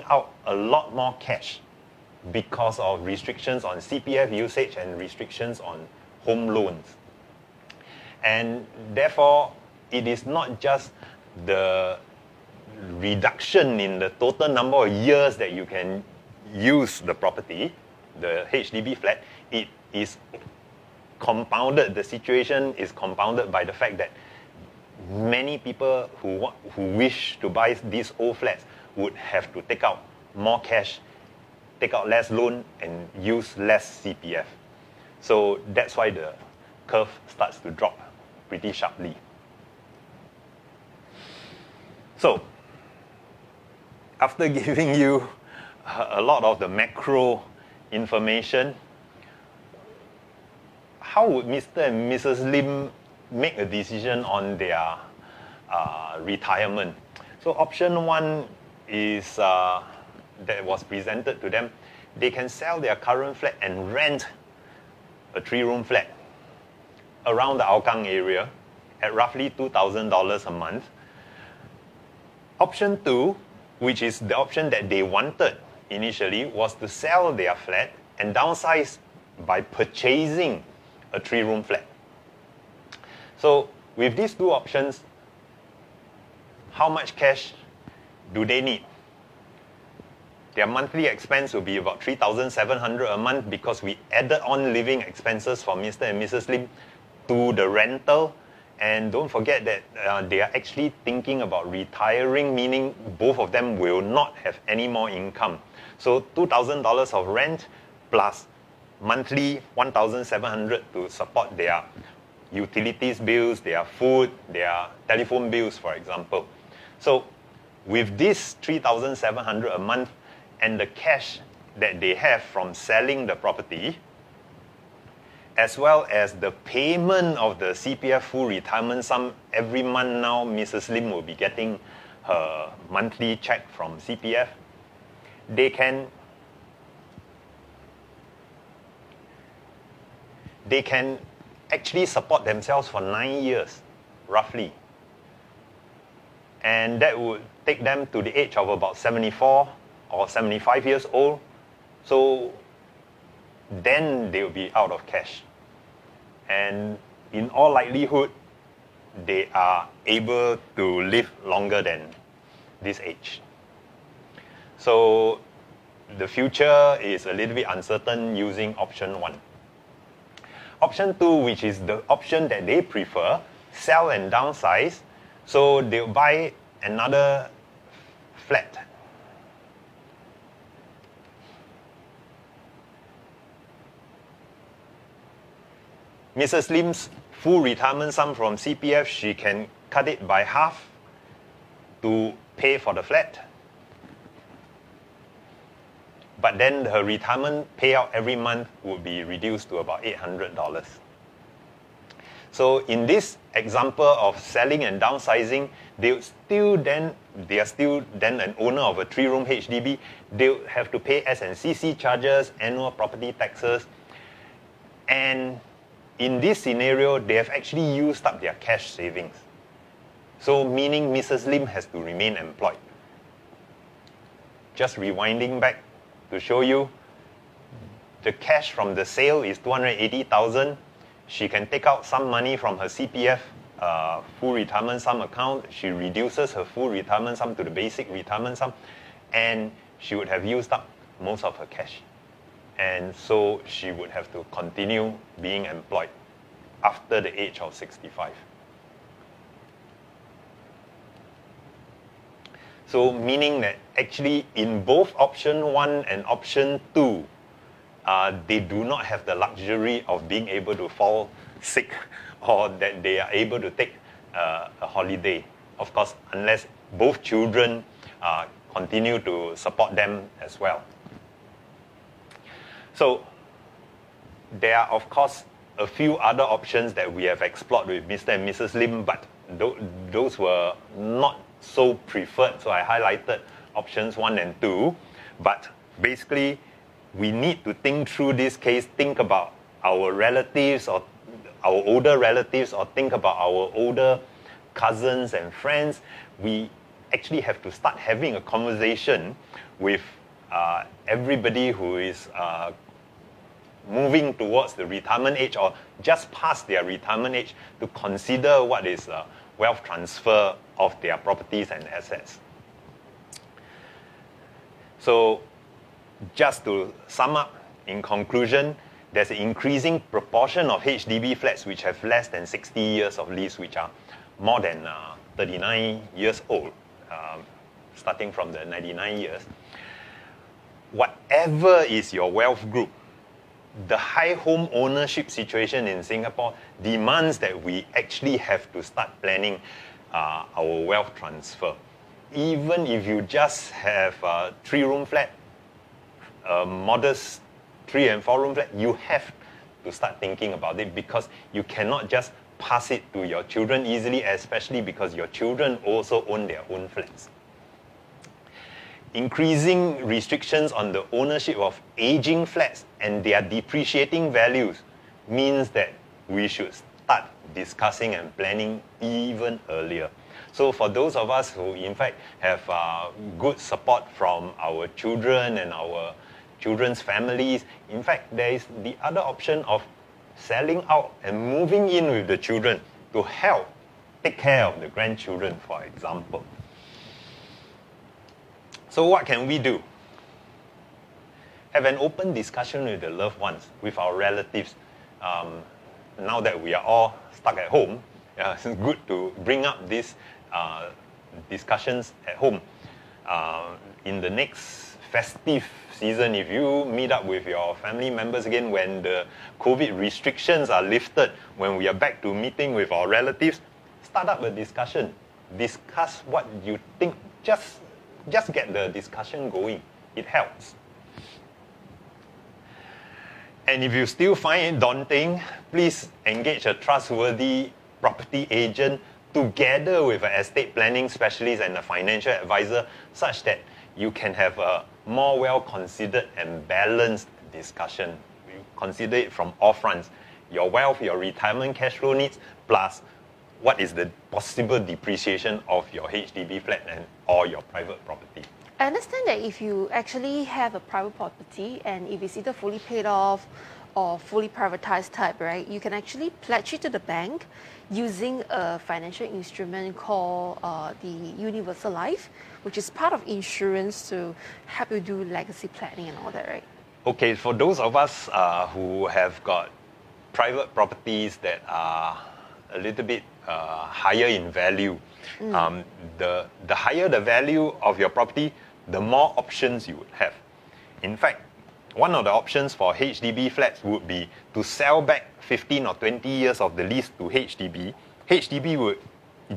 out a lot more cash because of restrictions on CPF usage and restrictions on home loans. And therefore, it is not just the reduction in the total number of years that you can use the property, the HDB flat, it is compounded. The situation is compounded by the fact that many people who wish to buy these old flats would have to take out more cash, take out less loan, and use less CPF. So that's why the curve starts to drop pretty sharply. So, after giving you a lot of the macro information, how would Mr. and Mrs. Lim make a decision on their retirement? So option one is that was presented to them. They can sell their current flat and rent a 3-room flat around the Hougang area at roughly $2,000 a month. Option two, which is the option that they wanted initially, was to sell their flat and downsize by purchasing a 3-room flat. So with these two options, how much cash do they need? Their monthly expense will be about $3,700 a month because we added on living expenses for Mr. and Mrs. Lim to the rental. And don't forget that they are actually thinking about retiring, meaning both of them will not have any more income. So $2,000 of rent plus monthly $1,700 to support their utilities bills, their food, their telephone bills, for example. So with this $3,700 a month and the cash that they have from selling the property, as well as the payment of the CPF full retirement sum every month now, Mrs. Lim will be getting her monthly check from CPF. They can actually support themselves for 9 years, roughly. And that would take them to the age of about 74 or 75 years old. So then they will be out of cash. And in all likelihood, they are able to live longer than this age. So the future is a little bit uncertain using option one. Option two, which is the option that they prefer, sell and downsize. So they'll buy another flat. Mrs. Lim's full retirement sum from CPF, she can cut it by half to pay for the flat. But then her retirement payout every month would be reduced to about $800. So in this example of selling and downsizing, they are still then an owner of a 3-room HDB. They'll have to pay S&CC charges, annual property taxes, and in this scenario, they have actually used up their cash savings. So meaning Mrs. Lim has to remain employed. Just rewinding back to show you, the cash from the sale is $280,000. She can take out some money from her CPF full retirement sum account. She reduces her full retirement sum to the basic retirement sum, and she would have used up most of her cash. And so she would have to continue being employed after the age of 65. So meaning that actually in both option one and option two, they do not have the luxury of being able to fall sick or that they are able to take a holiday. Of course, unless both children continue to support them as well. So there are, of course, a few other options that we have explored with Mr. and Mrs. Lim, but those were not so preferred. So I highlighted options 1 and 2. But basically, we need to think through this case, think about our relatives or our older relatives, or think about our older cousins and friends. We actually have to start having a conversation with everybody who is moving towards the retirement age or just past their retirement age to consider what is wealth transfer of their properties and assets. So just to sum up, in conclusion, there's an increasing proportion of HDB flats which have less than 60 years of lease, which are more than 39 years old, starting from the 99 years. Whatever is your wealth group, the high home ownership situation in Singapore demands that we actually have to start planning our wealth transfer. Even if you just have a 3-room flat, a modest 3 and 4 room flat, you have to start thinking about it, because you cannot just pass it to your children easily, especially because your children also own their own flats. Increasing restrictions on the ownership of aging flats and their depreciating values means that we should start discussing and planning even earlier. So for those of us who in fact have good support from our children and our children's families, in fact there is the other option of selling out and moving in with the children to help take care of the grandchildren, for example. So what can we do? Have an open discussion with the loved ones, with our relatives. Now that we are all stuck at home, it's good to bring up these discussions at home. In the next festive season, if you meet up with your family members again when the COVID restrictions are lifted, when we are back to meeting with our relatives, start up a discussion. Discuss what you think. Just get the discussion going. It helps. And if you still find it daunting, please engage a trustworthy property agent together with an estate planning specialist and a financial advisor, such that you can have a more well-considered and balanced discussion. You consider it from all fronts: your wealth, your retirement cash flow needs, plus what is the possible depreciation of your HDB flat and or your private property. I understand that if you actually have a private property and if it's either fully paid off or fully privatized type, right, you can actually pledge it to the bank using a financial instrument called the Universal Life, which is part of insurance to help you do legacy planning and all that, right? Okay, for those of us who have got private properties that are a little bit higher in value, the higher the value of your property, the more options you would have. In fact, one of the options for HDB flats would be to sell back 15 or 20 years of the lease to HDB. HDB would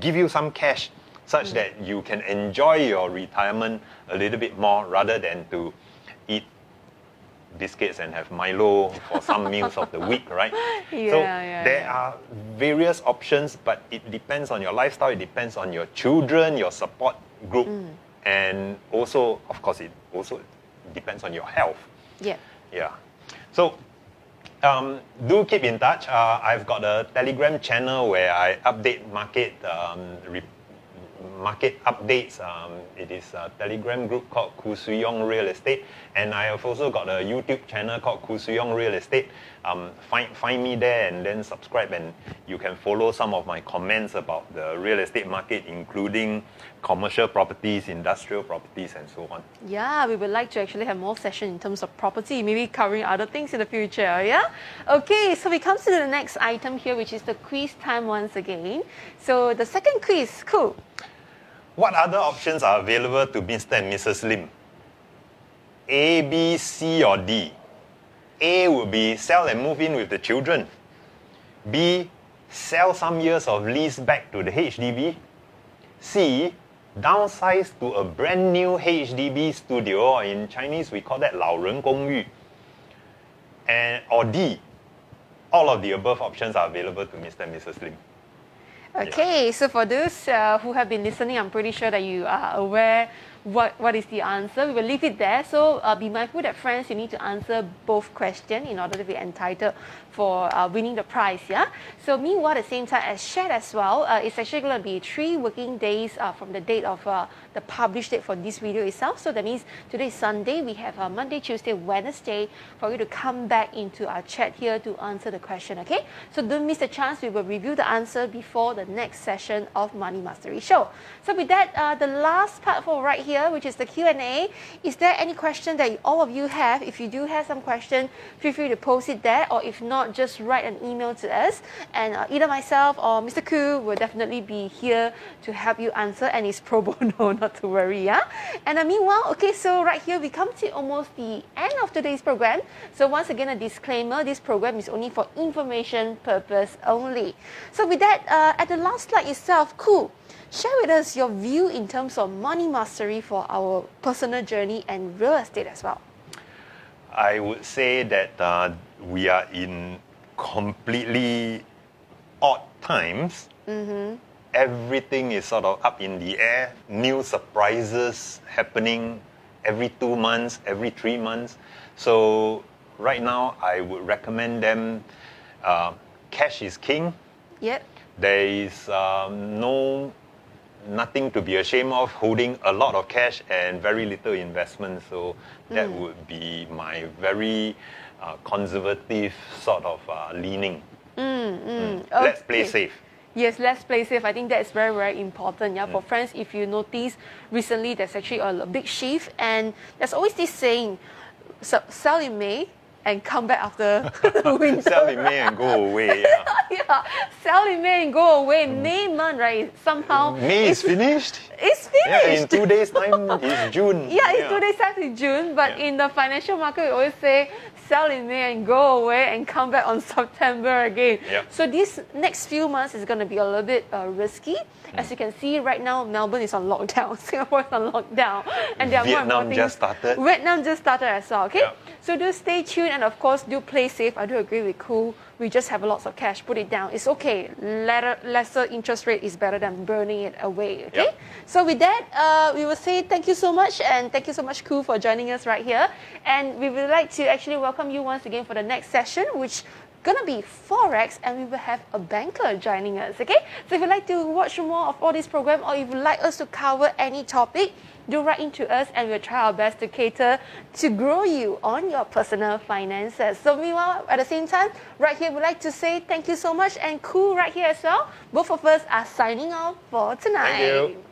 give you some cash such that you can enjoy your retirement a little bit more rather than to eat biscuits and have Milo for some meals of the week, right? There are various options, but it depends on your lifestyle, it depends on your children, your support group, and also, of course, it also depends on your health. Yeah. So, do keep in touch. I've got a Telegram channel where I update market updates. It is a Telegram group called Yong Real Estate, and I have also got a YouTube channel called Yong Real Estate. Find me there and then subscribe, and you can follow some of my comments about the real estate market, including commercial properties, industrial properties, and so on. Yeah, we would like to actually have more sessions in terms of property, maybe covering other things in the future, yeah? Okay, so we come to the next item here, which is the quiz time once again. So the second quiz, cool. What other options are available to Mr. and Mrs. Lim? A, B, C, or D? A would be sell and move in with the children. B, sell some years of lease back to the HDB. C, downsize to a brand new HDB studio, or in Chinese we call that 老人公寓. Or D, all of the above options are available to Mr. and Mrs. Lim. Okay, so for those who have been listening, I'm pretty sure that you are aware what is the answer. We will leave it there. So be mindful that, friends, you need to answer both questions in order to be entitled for winning the prize, yeah? So meanwhile, at the same time, as shared as well, it's actually going to be 3 working days from the date of the published date for this video itself. So that means today is Sunday. We have Monday, Tuesday, Wednesday for you to come back into our chat here to answer the question, okay? So don't miss the chance. We will review the answer before the next session of Money Mastery Show. So with that, the last part for right here here, which is the Q&A. Is there any question that all of you have? If you do have some question, feel free to post it there, or if not, just write an email to us, and either myself or Mr. Koo will definitely be here to help you answer, and it's pro bono, not to worry, yeah? And meanwhile, okay, so right here we come to almost the end of today's program. So once again, a disclaimer, this program is only for information purpose only. So with that, at the last slide itself, Koo, share with us your view in terms of money mastery for our personal journey and real estate as well. I would say that we are in completely odd times. Everything is sort of up in the air. New surprises happening every 2 months, every 3 months. So right now, I would recommend them. Cash is king. Yep. There is nothing to be ashamed of, holding a lot of cash and very little investment. So that would be my very conservative sort of leaning. Let's play safe. Yes, let's play safe. I think that is very, very important. Yeah, for friends, if you notice recently, there's actually a big shift, and there's always this saying, sell in May and come back after the winter. Sell in May and go away. Yeah, sell in May and go away. May month, right? Somehow May is finished. It's finished. Yeah, in 2 days' time, it's June. Yeah, it's 2 days time it's June. But in the financial market, we always say sell in May and go away and come back on September again. Yep. So these next few months is going to be a little bit risky. As you can see right now, Melbourne is on lockdown. Singapore is on lockdown. And there are more and more things. Vietnam just started as well, okay? Yep. So do stay tuned, and of course, do play safe. I do agree with Koo. We just have lots of cash. Put it down. It's okay. Lesser interest rate is better than burning it away, okay? Yep. So with that, we will say thank you so much, and thank you so much, Koo, for joining us right here. And we would like to actually welcome you once again for the next session, which gonna be Forex, and we will have a banker joining us, okay? So if you'd like to watch more of all this program, or if you'd like us to cover any topic, do write into us, and we'll try our best to cater to grow you on your personal finances. So meanwhile, at the same time, right here, we'd like to say thank you so much, and Koo right here as well. Both of us are signing off for tonight. Thank you.